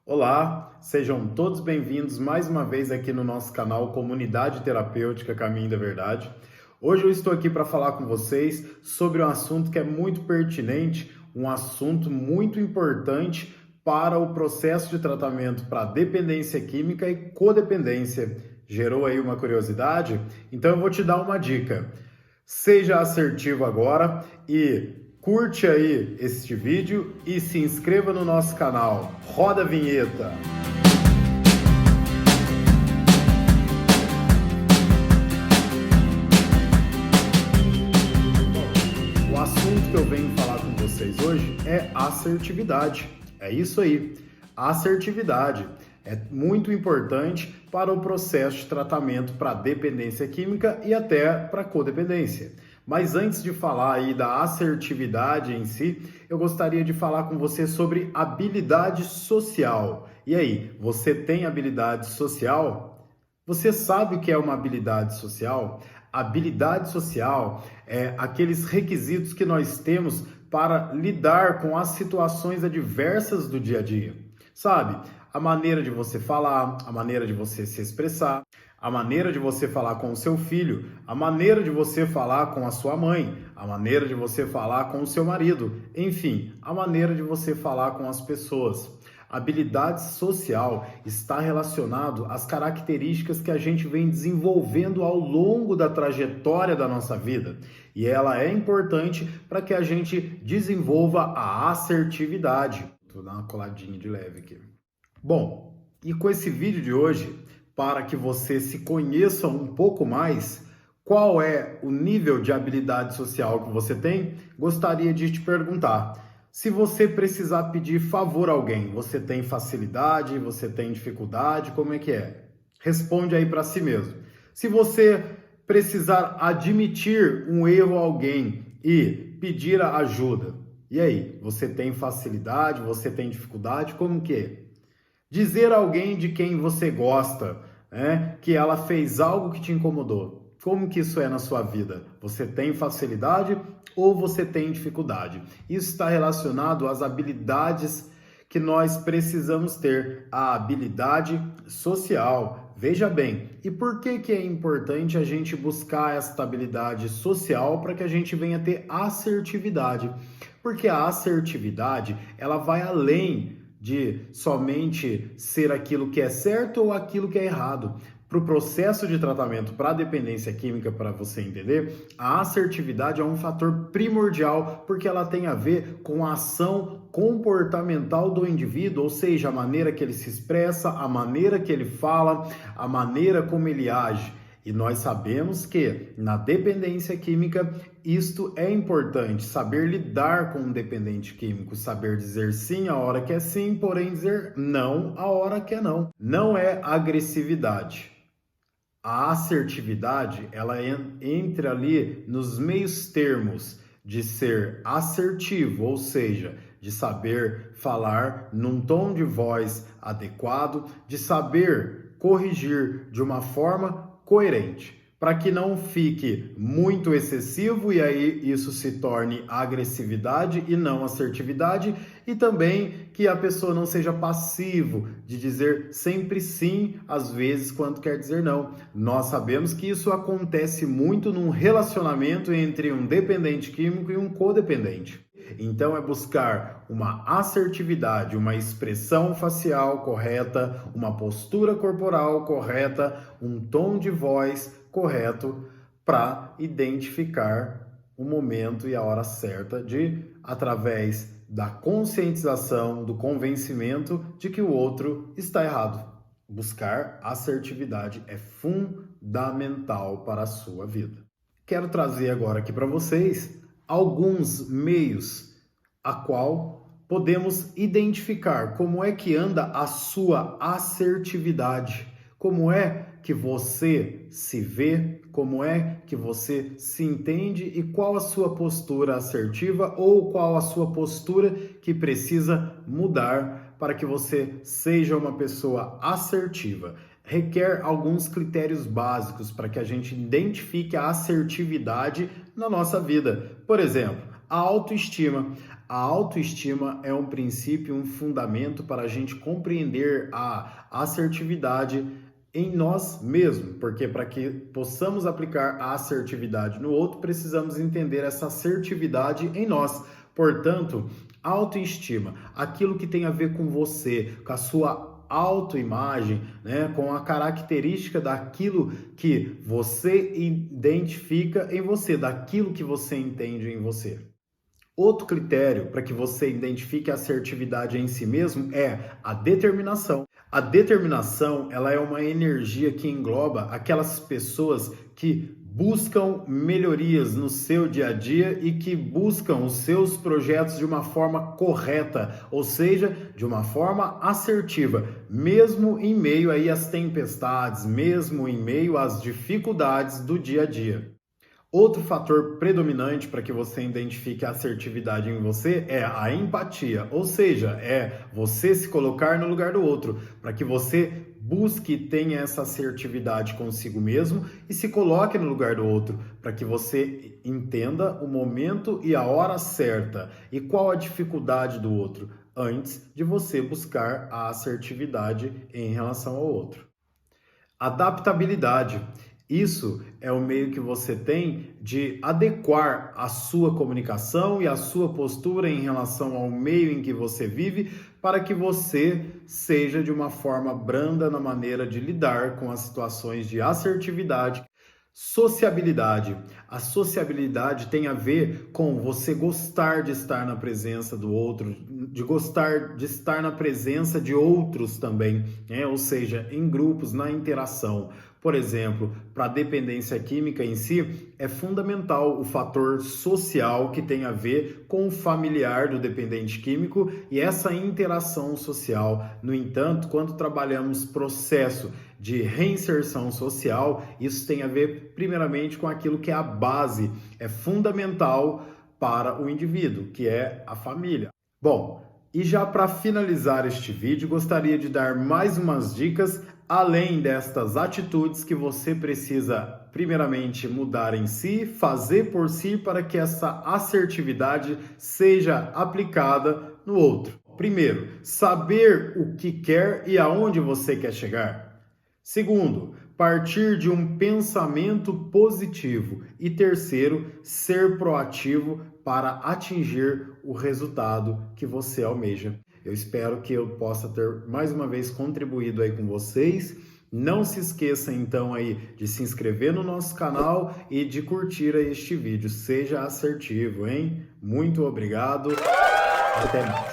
Olá, sejam todos bem-vindos mais uma vez aqui no nosso canal Comunidade Terapêutica Caminho da Verdade. Hoje eu estou aqui para falar com vocês sobre um assunto que é muito pertinente, um assunto muito importante para o processo de tratamento para dependência química e codependência. Gerou aí uma curiosidade? Então eu vou te dar uma dica. Seja assertivo agora e curte aí este vídeo e se inscreva no nosso canal. Roda a vinheta! O assunto que eu venho falar com vocês hoje é assertividade. É isso aí, assertividade. É muito importante para o processo de tratamento para dependência química e até para codependência. Mas antes de falar aí da assertividade em si, eu gostaria de falar com você sobre habilidade social. E aí, você tem habilidade social? Você sabe o que é uma habilidade social? Habilidade social é aqueles requisitos que nós temos para lidar com as situações adversas do dia a dia. Sabe? A maneira de você falar, a maneira de você se expressar, a maneira de você falar com o seu filho, a maneira de você falar com a sua mãe, a maneira de você falar com o seu marido, enfim, a maneira de você falar com as pessoas. Habilidade social está relacionado às características que a gente vem desenvolvendo ao longo da trajetória da nossa vida. E ela é importante para que a gente desenvolva a assertividade. Vou dar uma coladinha de leve aqui. Bom, e com esse vídeo de hoje, para que você se conheça um pouco mais, qual é o nível de habilidade social que você tem? Gostaria de te perguntar. Se você precisar pedir favor a alguém, você tem facilidade, você tem dificuldade, como é que é? Responde aí para si mesmo. Se você precisar admitir um erro a alguém e pedir ajuda, e aí? Você tem facilidade, você tem dificuldade, como que é? Dizer a alguém de quem você gosta, né, que ela fez algo que te incomodou. Como que isso é na sua vida? Você tem facilidade ou você tem dificuldade? Isso está relacionado às habilidades que nós precisamos ter, a habilidade social. Veja bem, e por que é importante a gente buscar esta habilidade social para que a gente venha ter assertividade? Porque a assertividade, ela vai além de somente ser aquilo que é certo ou aquilo que é errado. Para o processo de tratamento para dependência química, para você entender, a assertividade é um fator primordial porque ela tem a ver com a ação comportamental do indivíduo, ou seja, a maneira que ele se expressa, a maneira que ele fala, a maneira como ele age. E nós sabemos que na dependência química isto é importante, saber lidar com um dependente químico, saber dizer sim a hora que é sim, porém dizer não a hora que é não. Não é agressividade. A assertividade, ela entra ali nos meios termos de ser assertivo, ou seja, de saber falar num tom de voz adequado, de saber corrigir de uma forma coerente, para que não fique muito excessivo e aí isso se torne agressividade e não assertividade, e também que a pessoa não seja passivo de dizer sempre sim, às vezes, quando quer dizer não. Nós sabemos que isso acontece muito num relacionamento entre um dependente químico e um codependente. Então é buscar uma assertividade, uma expressão facial correta, uma postura corporal correta, um tom de voz correto para identificar o momento e a hora certa de, através da conscientização, do convencimento de que o outro está errado. Buscar assertividade é fundamental para a sua vida. Quero trazer agora aqui para vocês alguns meios a qual podemos identificar como é que anda a sua assertividade, como é que você se vê, como é que você se entende e qual a sua postura assertiva ou qual a sua postura que precisa mudar para que você seja uma pessoa assertiva. Requer alguns critérios básicos para que a gente identifique a assertividade na nossa vida. Por exemplo, a autoestima. A autoestima é um princípio, um fundamento para a gente compreender a assertividade em nós mesmos, porque para que possamos aplicar a assertividade no outro, precisamos entender essa assertividade em nós. Portanto, autoestima, aquilo que tem a ver com você, com a sua autoimagem, né, com a característica daquilo que você identifica em você, daquilo que você entende em você. Outro critério para que você identifique a assertividade em si mesmo é a determinação. A determinação, ela é uma energia que engloba aquelas pessoas que buscam melhorias no seu dia a dia e que buscam os seus projetos de uma forma correta, ou seja, de uma forma assertiva, mesmo em meio aí às tempestades, mesmo em meio às dificuldades do dia a dia. Outro fator predominante para que você identifique a assertividade em você é a empatia, ou seja, é você se colocar no lugar do outro, para que você busque e tenha essa assertividade consigo mesmo e se coloque no lugar do outro, para que você entenda o momento e a hora certa e qual a dificuldade do outro, antes de você buscar a assertividade em relação ao outro. Adaptabilidade. Isso é o meio que você tem de adequar a sua comunicação e a sua postura em relação ao meio em que você vive, para que você seja de uma forma branda na maneira de lidar com as situações de assertividade. Sociabilidade. A sociabilidade tem a ver com você gostar de estar na presença do outro, de gostar de estar na presença de outros também, né? Ou seja, em grupos, na interação. Por exemplo, para a dependência química em si, é fundamental o fator social que tem a ver com o familiar do dependente químico e essa interação social. No entanto, quando trabalhamos processo de reinserção social, isso tem a ver primeiramente com aquilo que é a base, é fundamental para o indivíduo, que é a família. Bom, e já para finalizar este vídeo, gostaria de dar mais umas dicas, além destas atitudes que você precisa primeiramente mudar em si, fazer por si para que essa assertividade seja aplicada no outro. Primeiro, saber o que quer e aonde você quer chegar. Segundo, partir de um pensamento positivo. E terceiro, ser proativo para atingir o resultado que você almeja. Eu espero que eu possa ter mais uma vez contribuído aí com vocês. Não se esqueça então aí de se inscrever no nosso canal e de curtir este vídeo. Seja assertivo, hein? Muito obrigado. Até mais.